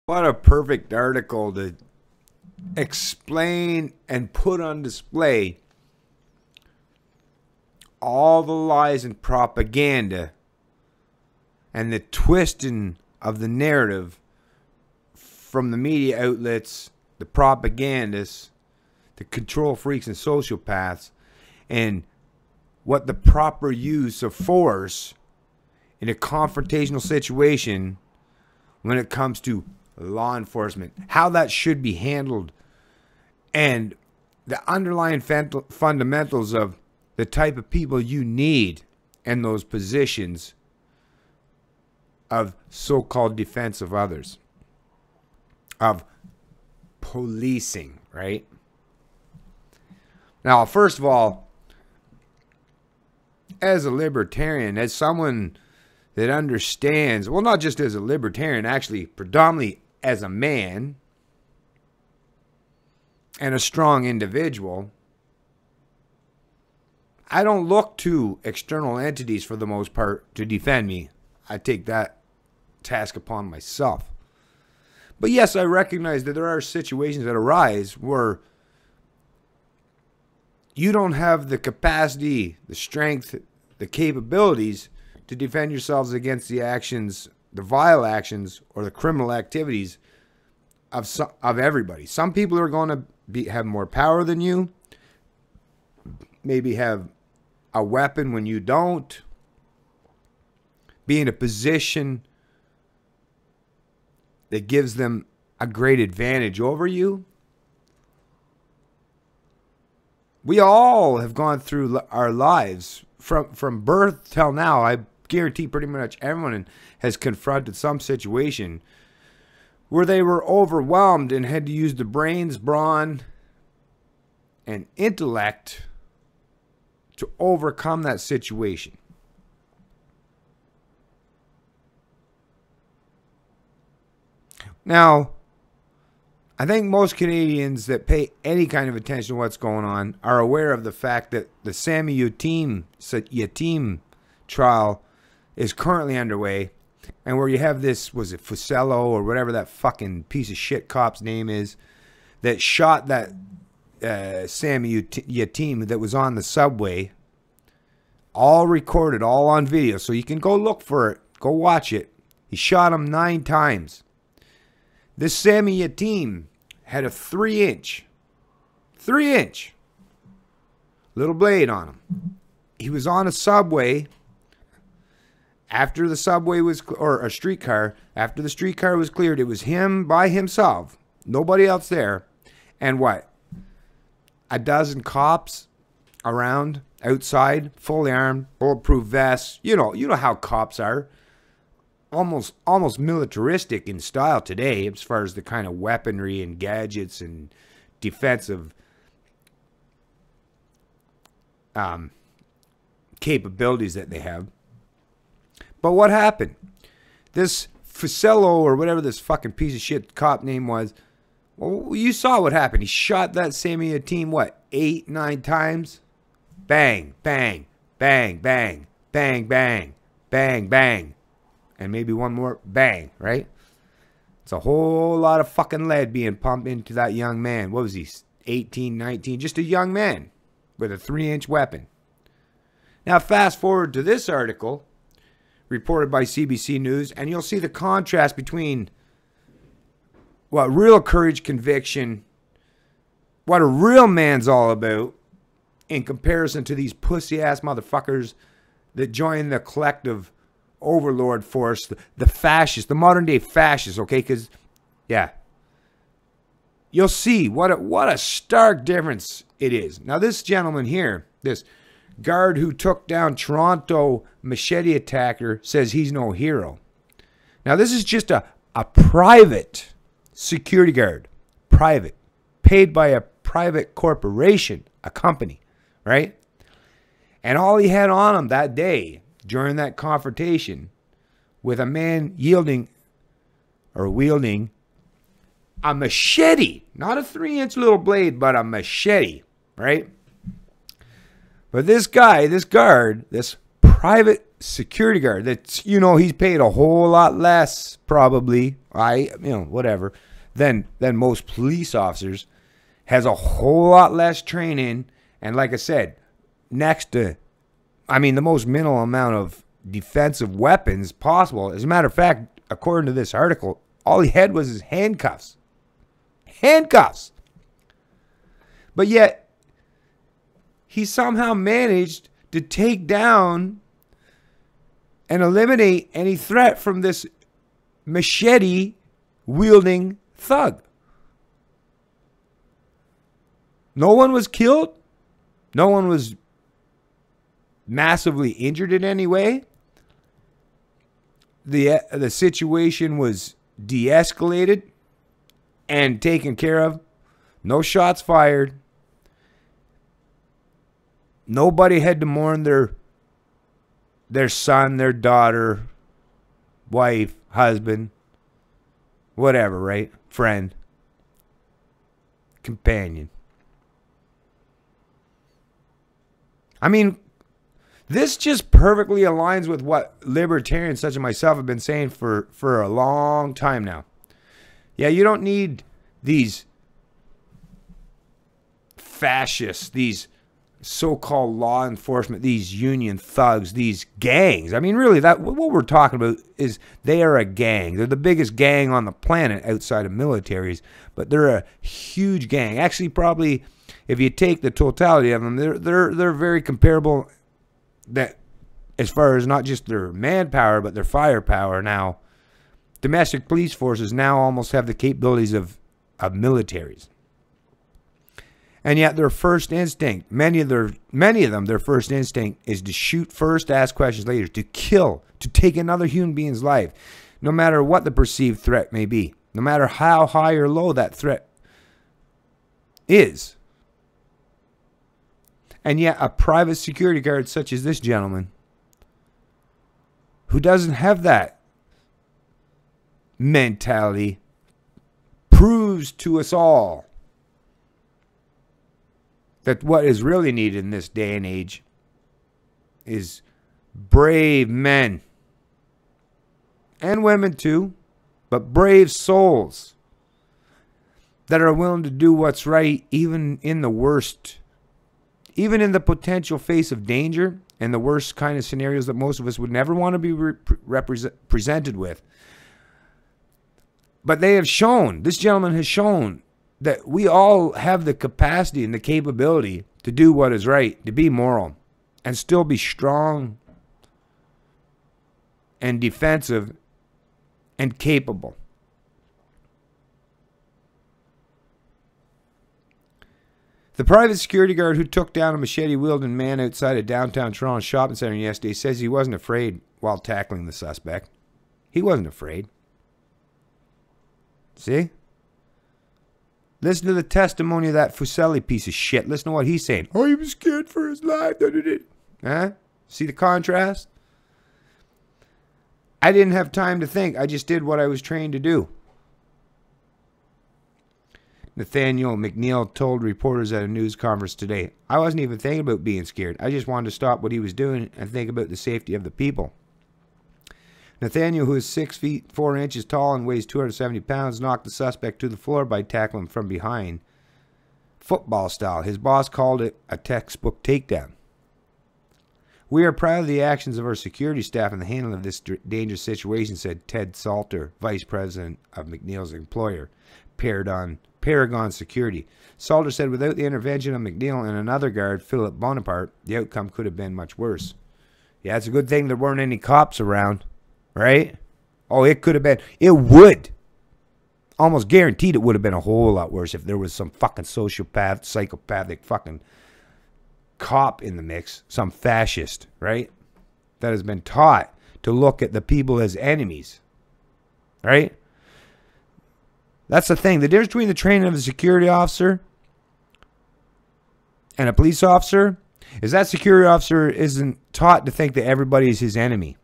What a perfect article to explain and put on display all the lies and propaganda and the twisting of the narrative from the media outlets, the propagandists, the control freaks and sociopaths, and what the proper use of force in a confrontational situation when it comes to law enforcement, how that should be handled, and the underlying fundamentals of the type of people you need in those positions of so-called defense of others, of policing, right? Now, first of all, as a libertarian, as someone that understands, well, not just as a libertarian, actually predominantly as a man and a strong individual, I don't look to external entities for the most part to defend me. I take that task upon myself. But yes, I recognize that there are situations that arise where you don't have the capacity, the strength, the capabilities to defend yourselves against the actions, the vile actions, or the criminal activities of everybody. Some people are going to have more power than you, maybe have a weapon when you don't, be in a position that gives them a great advantage over you. We all have gone through our lives from birth till now. I guarantee pretty much everyone has confronted some situation where they were overwhelmed and had to use the brains, brawn, and intellect to overcome that situation. Now, I think most Canadians that pay any kind of attention to what's going on are aware of the fact that the Sammy Yatim trial is currently underway, and where you have this, was it Fusello or whatever that fucking piece of shit cop's name is, that shot that Sammy Yatim that was on the subway, all recorded, all on video, so you can go look for it, go watch it. He shot him 9 times. This Sammy Yatim had a 3-inch little blade on him. He was on a subway after the subway was, or a streetcar, after the streetcar was cleared. It was him by himself, nobody else there, and what? A dozen cops around, outside, fully armed, bulletproof vests. You know how cops are. Almost militaristic in style today as far as the kind of weaponry and gadgets and defensive capabilities that they have. But what happened? This Fusello, or whatever this fucking piece of shit cop name was, well, you saw what happened. He shot that Sammy Yatim, what, 8, 9 times? Bang, bang, bang, bang, bang, bang, bang, bang. And maybe one more, bang, right? It's a whole lot of fucking lead being pumped into that young man. What was he, 18, 19? Just a young man with a 3-inch weapon. Now fast forward to this article reported by CBC News, and you'll see the contrast between what real courage, conviction, what a real man's all about, in comparison to these pussy-ass motherfuckers that join the collective overlord force, the fascists, the modern-day fascists, okay? Because, yeah, you'll see what a stark difference it is. Now, this gentleman here, this guard who took down Toronto machete attacker, says he's no hero. Now, this is just a private security guard, private, paid by a private corporation, a company, right? And all he had on him that day during that confrontation with a man wielding a machete, not a 3-inch little blade, but a machete, right? But this guy, this guard, this private security guard, that's, he's paid a whole lot less probably whatever, than most police officers, has a whole lot less training, and like I said, the most minimal amount of defensive weapons possible. As a matter of fact, according to this article, all he had was his handcuffs. Handcuffs! But yet, he somehow managed to take down and eliminate any threat from this machete-wielding thug. No one was killed. No one was massively injured in any way. The situation was de-escalated and taken care of. No shots fired. Nobody had to mourn their son, their daughter, wife, husband, whatever, right? Friend, companion. I mean, this just perfectly aligns with what libertarians such as myself have been saying for a long time now. Yeah, you don't need these fascists, these so-called law enforcement, these union thugs, these gangs. I mean, really, what we're talking about is they are a gang. They're the biggest gang on the planet outside of militaries, but they're a huge gang. Actually, probably, if you take the totality of them, they're very comparable. That, as far as not just their manpower, but their firepower. Now, domestic police forces now almost have the capabilities of militaries. And yet their first instinct, many of them, their first instinct is to shoot first, ask questions later, to kill, to take another human being's life, no matter what the perceived threat may be, no matter how high or low that threat is. And yet a private security guard such as this gentleman, who doesn't have that mentality, proves to us all that what is really needed in this day and age is brave men and women too, but brave souls that are willing to do what's right, even in the worst, even in the potential face of danger and the worst kind of scenarios that most of us would never want to be presented with. But they have shown, this gentleman has shown, that we all have the capacity and the capability to do what is right, to be moral, and still be strong and defensive and capable. The private security guard who took down a machete-wielding man outside a downtown Toronto shopping center yesterday says he wasn't afraid while tackling the suspect. He wasn't afraid. See? Listen to the testimony of that Fuseli piece of shit. Listen to what he's saying. Oh, he was scared for his life. Huh? See the contrast? I didn't have time to think. I just did what I was trained to do. Nathaniel McNeil told reporters at a news conference today, I wasn't even thinking about being scared. I just wanted to stop what he was doing and think about the safety of the people. Nathaniel, who is 6 feet 4 inches tall and weighs 270 pounds, knocked the suspect to the floor by tackling him from behind, football style. His boss called it a textbook takedown. We are proud of the actions of our security staff in the handling of this dangerous situation, said Ted Salter, vice president of McNeil's employer, Paragon Security. Salter said without the intervention of McNeil and another guard, Philip Bonaparte, the outcome could have been much worse. Yeah, it's a good thing there weren't any cops around. Right? Oh, it could have been. It would. Almost guaranteed it would have been a whole lot worse if there was some fucking sociopath, psychopathic fucking cop in the mix. Some fascist, right? That has been taught to look at the people as enemies. Right? That's the thing. The difference between the training of a security officer and a police officer is that security officer isn't taught to think that everybody is his enemy.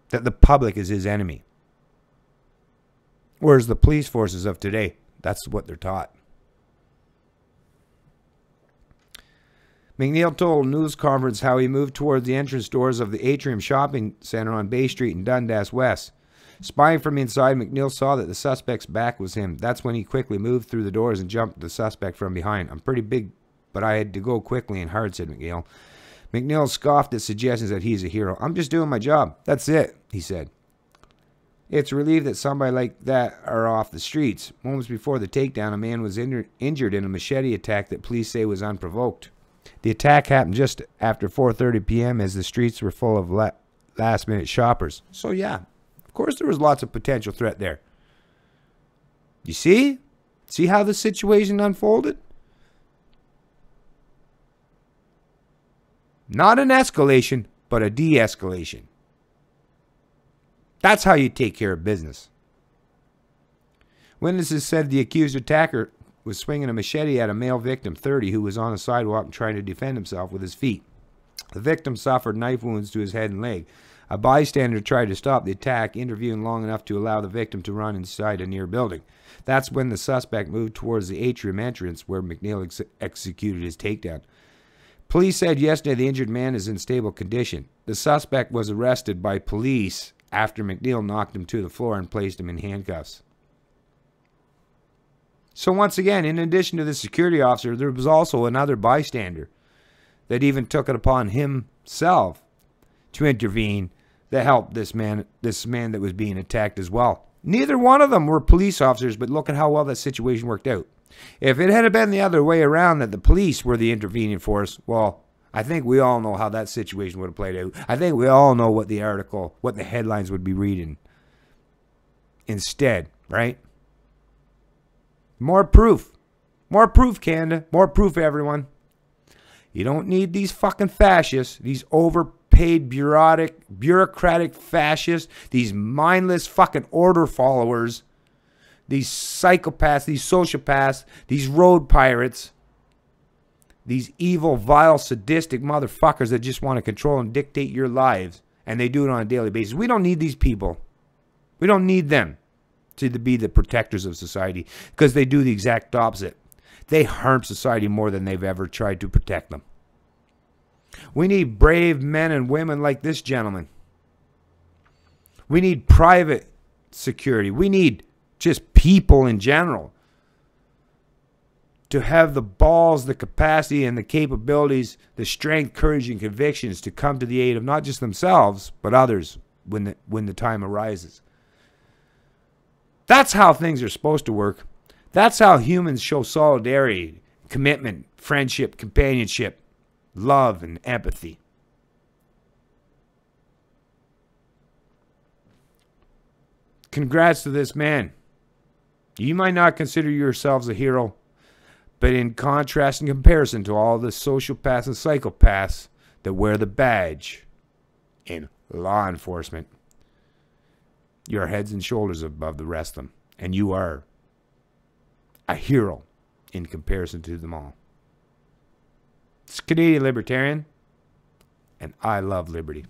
That the public is his enemy. Whereas the police forces of today, that's what they're taught. McNeil told a news conference how he moved toward the entrance doors of the Atrium Shopping Center on Bay Street in Dundas West. Spying from inside, McNeil saw that the suspect's back was him. That's when he quickly moved through the doors and jumped the suspect from behind. I'm pretty big, but I had to go quickly and hard, said McNeil. McNeil scoffed at suggestions that he's a hero. I'm just doing my job. That's it, he said. It's relieved that somebody like that are off the streets. Moments before the takedown, a man was injured in a machete attack that police say was unprovoked. The attack happened just after 4:30 p.m. as the streets were full of last-minute shoppers. So yeah, of course there was lots of potential threat there. You see? See how the situation unfolded? Not an escalation, but a de-escalation. That's how you take care of business. Witnesses said the accused attacker was swinging a machete at a male victim, 30, who was on the sidewalk and trying to defend himself with his feet. The victim suffered knife wounds to his head and leg. A bystander tried to stop the attack, interviewing long enough to allow the victim to run inside a near building. That's when the suspect moved towards the atrium entrance where McNeil executed his takedown. Police said yesterday the injured man is in stable condition. The suspect was arrested by police after McNeil knocked him to the floor and placed him in handcuffs. So once again, in addition to the security officer, there was also another bystander that even took it upon himself to intervene that helped this man that was being attacked as well. Neither one of them were police officers, but look at how well that situation worked out. If it had been the other way around, that the police were the intervening force, well, I think we all know how that situation would have played out. I think we all know what the article, what the headlines would be reading instead, right? More proof. More proof, Canada. More proof, everyone. You don't need these fucking fascists, these overpaid bureaucratic fascists, these mindless fucking order followers, these psychopaths, these sociopaths, these road pirates, these evil, vile, sadistic motherfuckers that just want to control and dictate your lives, and they do it on a daily basis. We don't need these people. We don't need them to be the protectors of society, because they do the exact opposite. They harm society more than they've ever tried to protect them. We need brave men and women like this gentleman. We need private security. We need just people in general to have the balls, the capacity, and the capabilities, the strength, courage, and convictions to come to the aid of not just themselves, but others when the time arises. That's how things are supposed to work. That's how humans show solidarity, commitment, friendship, companionship, love, and empathy. Congrats to this man. You might not consider yourselves a hero, but in contrast and comparison to all the sociopaths and psychopaths that wear the badge in law enforcement, you're heads and shoulders above the rest of them. And you are a hero in comparison to them all. It's Canadian Libertarian, and I love liberty.